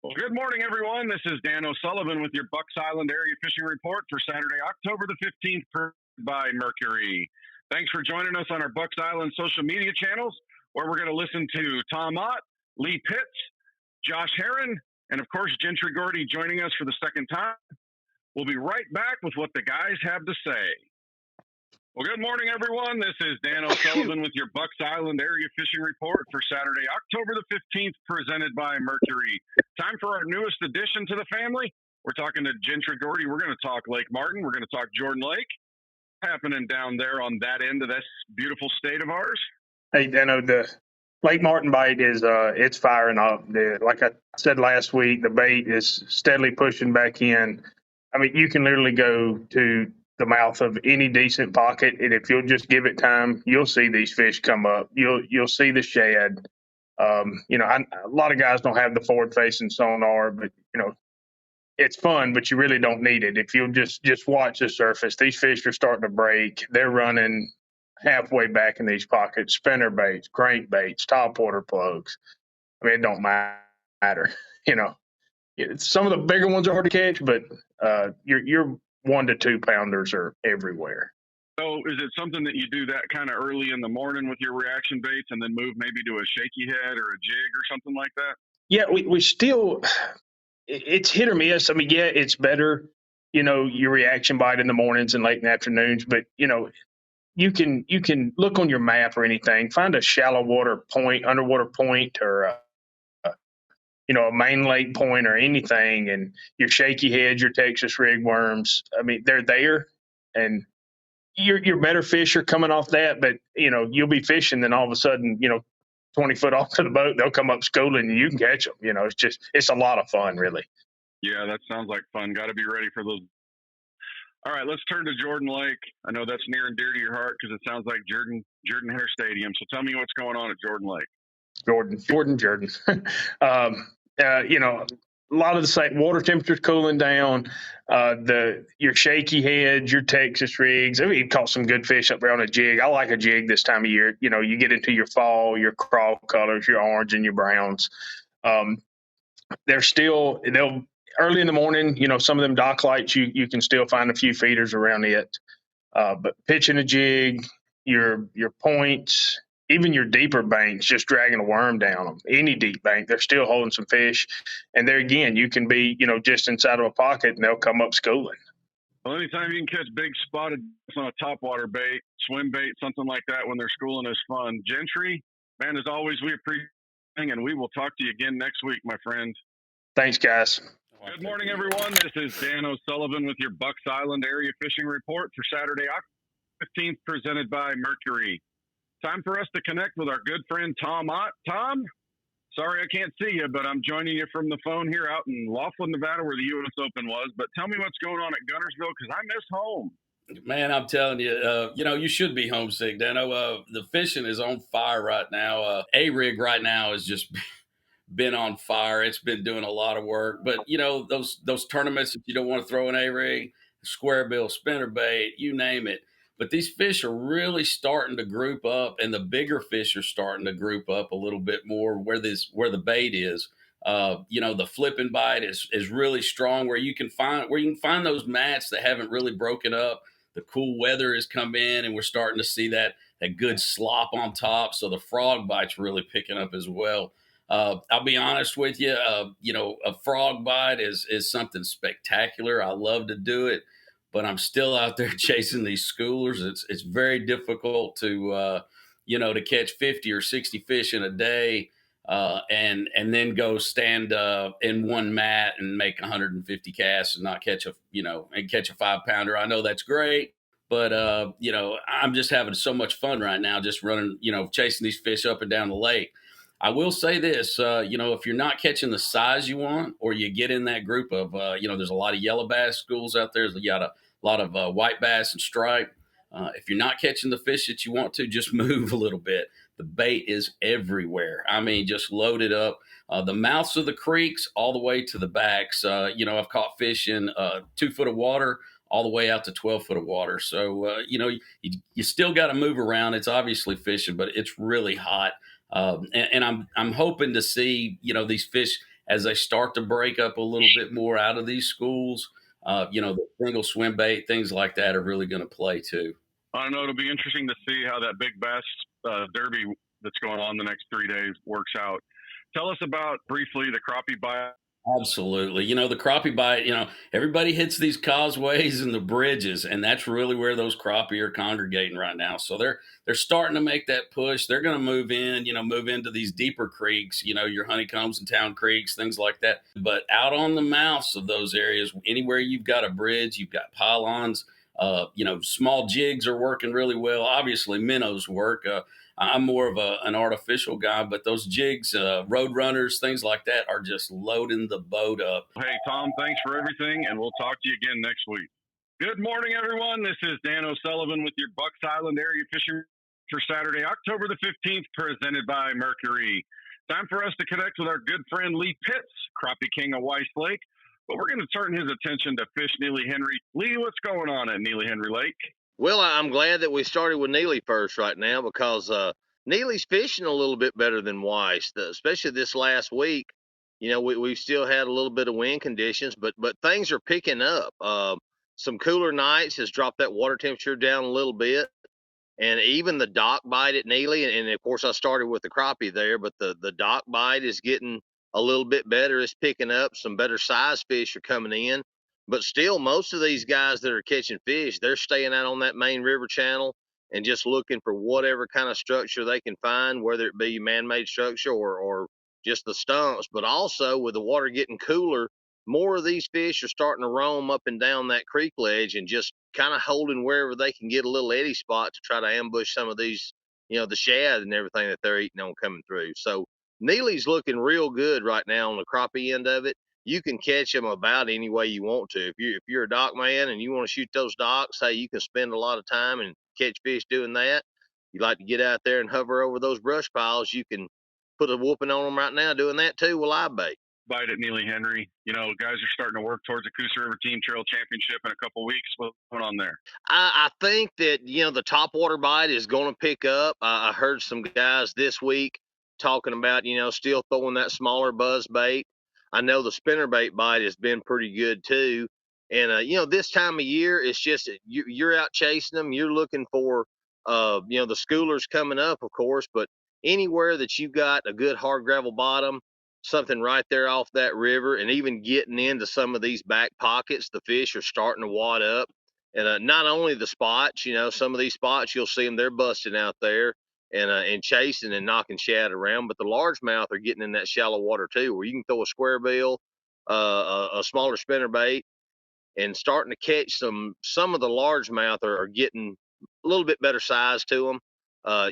Well, good morning, everyone. This is Dan O'Sullivan with your Bucks Island Area Fishing Report for Saturday, October the 15th, by Mercury. Thanks for joining us on our Bucks Island social media channels, where we're going to listen to Tom Ott, Lee Pitts, Josh Heron, and of course, Gentry Gordy joining us for the second time. We'll be right back with what the guys have to say. Well, good morning, everyone. This is Dan O'Sullivan with your Bucks Island Area Fishing Report for Saturday, October the 15th, presented by Mercury. Time for our newest addition to the family. We're talking to Gentry Gordy. We're going to talk Lake Martin. We're going to talk Jordan Lake. Happening down there on that end of this beautiful state of ours. Hey, Dano, the Lake Martin bite is it's firing up. Like I said last week, the bait is steadily pushing back in. I mean, you can literally go to the mouth of any decent pocket, and if you'll just give it time, you'll see these fish come up. You'll see the shad. A lot of guys don't have the forward-facing sonar, but it's fun, but you really don't need it. If you'll just watch the surface, these fish are starting to break. They're running halfway back in these pockets. Spinner baits, crankbaits, topwater plugs. I mean, it don't matter. Some of the bigger ones are hard to catch, but your 1 to 2 pounders are everywhere. So is it something that you do that kind of early in the morning with your reaction baits and then move maybe to a shaky head or a jig or something like that? Yeah, we still, it's hit or miss. I mean, yeah, it's better, your reaction bite in the mornings and late in the afternoons, but, you can look on your map or anything, find a shallow water point, underwater point, or a main lake point or anything, and your shaky heads, your Texas rig worms. I mean, they're there, and your better fish are coming off that. But you'll be fishing, then all of a sudden, 20 foot off to the boat, they'll come up schooling, and you can catch them. It's a lot of fun, really. Yeah, that sounds like fun. Got to be ready for those. All right, let's turn to Jordan Lake. I know that's near and dear to your heart because it sounds like Jordan Hare Stadium. So tell me what's going on at Jordan Lake. Jordan. A lot of the same water temperatures cooling down. Your shaky heads, your Texas rigs. I mean, you caught some good fish up there on a jig. I like a jig this time of year. You get into your fall, your crawl colors, your orange and your browns. They'll early in the morning. Some of them dock lights, you can still find a few feeders around it. But pitching a jig, your points, even your deeper banks, just dragging a worm down them. Any deep bank, they're still holding some fish. And there again, you can be, just inside of a pocket and they'll come up schooling. Well, anytime you can catch big spotted on a topwater bait, swim bait, something like that when they're schooling is fun. Gentry, man, as always, we appreciate it, and we will talk to you again next week, my friend. Thanks, guys. Good morning, everyone. This is Dan O'Sullivan with your Bucks Island Area Fishing Report for Saturday, October 15th, presented by Mercury. Time for us to connect with our good friend Tom Ott. Tom, sorry I can't see you, but I'm joining you from the phone here out in Laughlin, Nevada, where the U.S. Open was. But tell me what's going on at Guntersville, because I miss home. Man, I'm telling you, you should be homesick, Dano. The fishing is on fire right now. A-Rig right now has just been on fire. It's been doing a lot of work. But, those tournaments, if you don't want to throw an A-Rig, square bill, spinnerbait, you name it. But these fish are really starting to group up, and the bigger fish are starting to group up a little bit more where the bait is. The flipping bite is really strong where you can find those mats that haven't really broken up. The cool weather has come in, and we're starting to see that good slop on top. So the frog bite's really picking up as well. I'll be honest with you. A frog bite is something spectacular. I love to do it. But I'm still out there chasing these schoolers. It's very difficult to catch 50 or 60 fish in a day, and then go stand in one mat and make 150 casts and not catch a 5-pounder. I know that's great, but I'm just having so much fun right now, just running, chasing these fish up and down the lake. I will say this, if you're not catching the size you want, or you get in that group of, there's a lot of yellow bass schools out there. You got a lot of white bass and stripe. If you're not catching the fish that you want to, just move a little bit. The bait is everywhere. I mean, just loaded up. The mouths of the creeks all the way to the backs. I've caught fish in 2 foot of water all the way out to 12 foot of water. So, you still got to move around. It's obviously fishing, but it's really hot. And I'm hoping to see, these fish as they start to break up a little bit more out of these schools, the single swim bait, things like that are really going to play too. I know it'll be interesting to see how that big bass derby that's going on the next 3 days works out. Tell us about briefly the crappie bite. Absolutely. The crappie bite, everybody hits these causeways and the bridges, and that's really where those crappie are congregating right now. So they're starting to make that push. They're going to move into these deeper creeks, your honeycombs and town creeks, things like that. But out on the mouths of those areas, anywhere you've got a bridge, you've got pylons, small jigs are working really well. Obviously, minnows work. I'm more of an artificial guy, but those jigs, road runners, things like that are just loading the boat up. Hey, Tom, thanks for everything, and we'll talk to you again next week. Good morning, everyone. This is Dan O'Sullivan with your Bucks Island area fishing for Saturday, October the 15th, presented by Mercury. Time for us to connect with our good friend Lee Pitts, crappie king of Weiss Lake. But we're going to turn his attention to fish Neely Henry. Lee, what's going on at Neely Henry Lake? Well, I'm glad that we started with Neely first right now because Neely's fishing a little bit better than Weiss, especially this last week. We still had a little bit of wind conditions, but things are picking up. Some cooler nights has dropped that water temperature down a little bit, and even the dock bite at Neely, and of course I started with the crappie there, but the dock bite is getting a little bit better. It's picking up. Some better size fish are coming in. But still, most of these guys that are catching fish, they're staying out on that main river channel and just looking for whatever kind of structure they can find, whether it be man-made structure or just the stumps. But also, with the water getting cooler, more of these fish are starting to roam up and down that creek ledge and just kind of holding wherever they can get a little eddy spot to try to ambush some of these, the shad and everything that they're eating on coming through. So Neely's looking real good right now on the crappie end of it. You can catch them about any way you want to. If you're a dock man and you want to shoot those docks, hey, you can spend a lot of time and catch fish doing that. You like to get out there and hover over those brush piles, you can put a whooping on them right now doing that too with live bait. Bite at Neely Henry. Guys are starting to work towards a Coosa River Team Trail Championship in a couple of weeks. What's going on there? I think that, the top water bite is going to pick up. I heard some guys this week talking about, still throwing that smaller buzz bait. I know the spinnerbait bite has been pretty good too. And, this time of year, it's just you're out chasing them. You're looking for, the schoolers coming up, of course, but anywhere that you've got a good hard gravel bottom, something right there off that river, and even getting into some of these back pockets, the fish are starting to wad up. And not only the spots, some of these spots you'll see them, they're busting out there and chasing and knocking shad around, but the largemouth are getting in that shallow water too, where you can throw a square bill, a smaller spinnerbait, and starting to catch some of the largemouth are getting a little bit better size to them.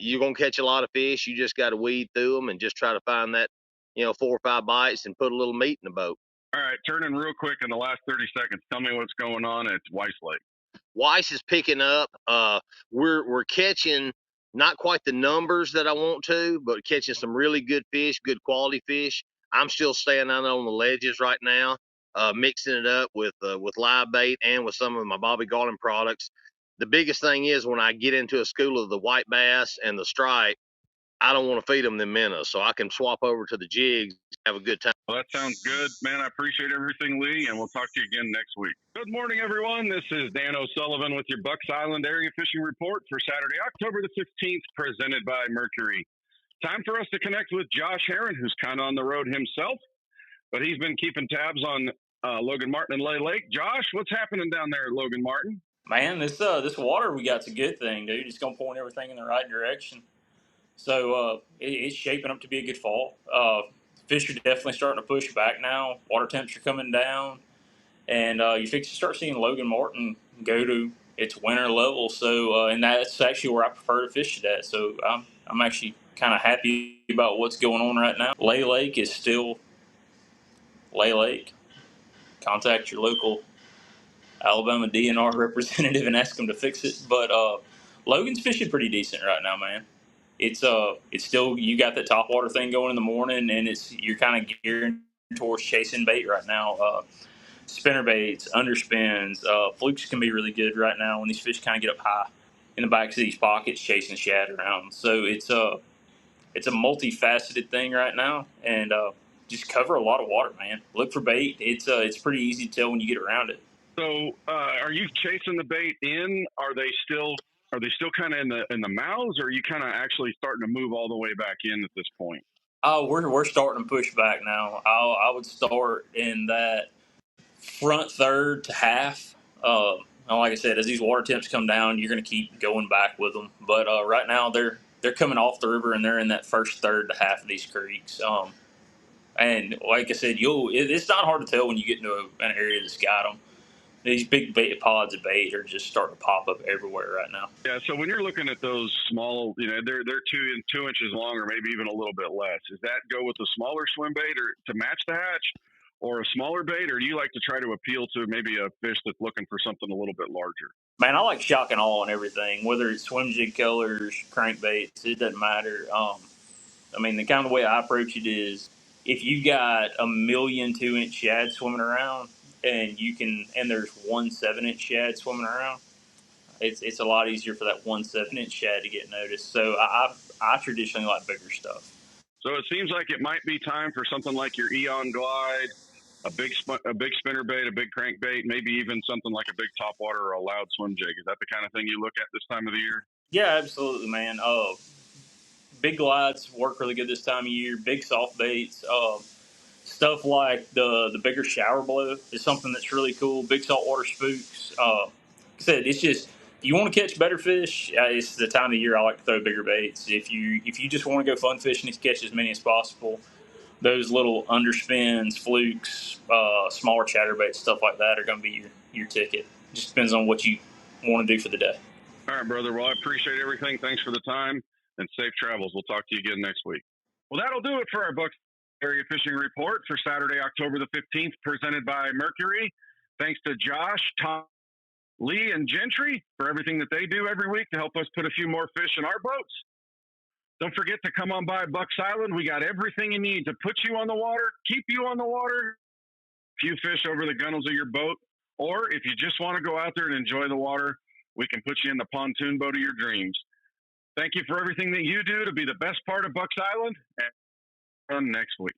You're gonna catch a lot of fish. You just got to weed through them and just try to find that 4 or 5 bites and put a little meat in the boat. All right, turning real quick in the last 30 seconds. Tell me what's going on at Weiss Lake. Weiss is picking up. We're catching not quite the numbers that I want to, but catching some really good fish, good quality fish. I'm still staying out on the ledges right now, mixing it up with live bait and with some of my Bobby Garland products. The biggest thing is when I get into a school of the white bass and the stripe, I don't want to feed them minnows, so I can swap over to the jigs, have a good time. Well, that sounds good, man. I appreciate everything, Lee, and we'll talk to you again next week. Good morning, everyone. This is Dan O'Sullivan with your Bucks Island Area Fishing Report for Saturday, October the 15th, presented by Mercury. Time for us to connect with Josh Heron, who's kind of on the road himself, but he's been keeping tabs on Logan Martin and Lay Lake. Josh, what's happening down there at Logan Martin? Man, this water we got's a good thing, dude. It's gonna point everything in the right direction. So it's shaping up to be a good fall. Fish are definitely starting to push back now. Water temps are coming down, and you fix to start seeing Logan Martin go to its winter level. So and that's actually where I prefer to fish it at. So I'm actually kind of happy about what's going on right now. Lay Lake is still Lay Lake. Contact your local Alabama DNR representative and ask them to fix it. But Logan's fishing pretty decent right now, man. It's still, you got that top water thing going in the morning, and you're kind of gearing towards chasing bait right now. Spinner baits, underspins, flukes can be really good right now when these fish kind of get up high in the backs of these pockets chasing shad around. So it's a multifaceted thing right now, and just cover a lot of water, man. Look for bait. It's pretty easy to tell when you get around it. So, are you chasing the bait in? Are they still kind of in the mouths, or are you kind of actually starting to move all the way back in at this point? Oh, we're starting to push back now. I would start in that front third to half. And like I said, as these water temps come down, you're going to keep going back with them. But right now, they're coming off the river and they're in that first third to half of these creeks. And like I said, it's not hard to tell when you get into an area that's got them. These big bait pods of bait are just starting to pop up everywhere right now. Yeah. So when you're looking at those small, they're 2 inches long, or maybe even a little bit less. Does that go with the smaller swim bait, or to match the hatch, or a smaller bait, or do you like to try to appeal to maybe a fish that's looking for something a little bit larger? Man, I like shock and awe on everything, whether it's swim jig colors, crankbaits, it doesn't matter. I mean, the kind of way I approach it is if you got a million 2-inch shad swimming around and there's 1 7-inch shad swimming around, it's a lot easier for that 1 7-inch shad to get noticed. So I traditionally like bigger stuff. So it seems like it might be time for something like your Eon Glide, a big spinner bait, a big crankbait, maybe even something like a big topwater or a loud swim jig. Is that the kind of thing you look at this time of the year? Yeah, absolutely, man. Big glides work really good this time of year. Big soft baits. Stuff like the bigger shower blow is something that's really cool. Big saltwater spooks. Like I said, it's just if you want to catch better fish, it's the time of year I like to throw bigger baits. If you just want to go fun fishing and catch as many as possible, those little underspins, flukes, smaller chatterbaits, stuff like that are going to be your ticket. It just depends on what you want to do for the day. All right, brother. Well, I appreciate everything. Thanks for the time, and safe travels. We'll talk to you again next week. Well, that'll do it for our Bucks Area Fishing Report for Saturday, October the 15th, presented by Mercury. Thanks to Josh, Tom, Lee, and Gentry for everything that they do every week to help us put a few more fish in our boats. Don't forget to come on by Bucks Island. We got everything you need to put you on the water, keep you on the water, few fish over the gunnels of your boat, or if you just want to go out there and enjoy the water, we can put you in the pontoon boat of your dreams. Thank you for everything that you do to be the best part of Bucks Island, and next week.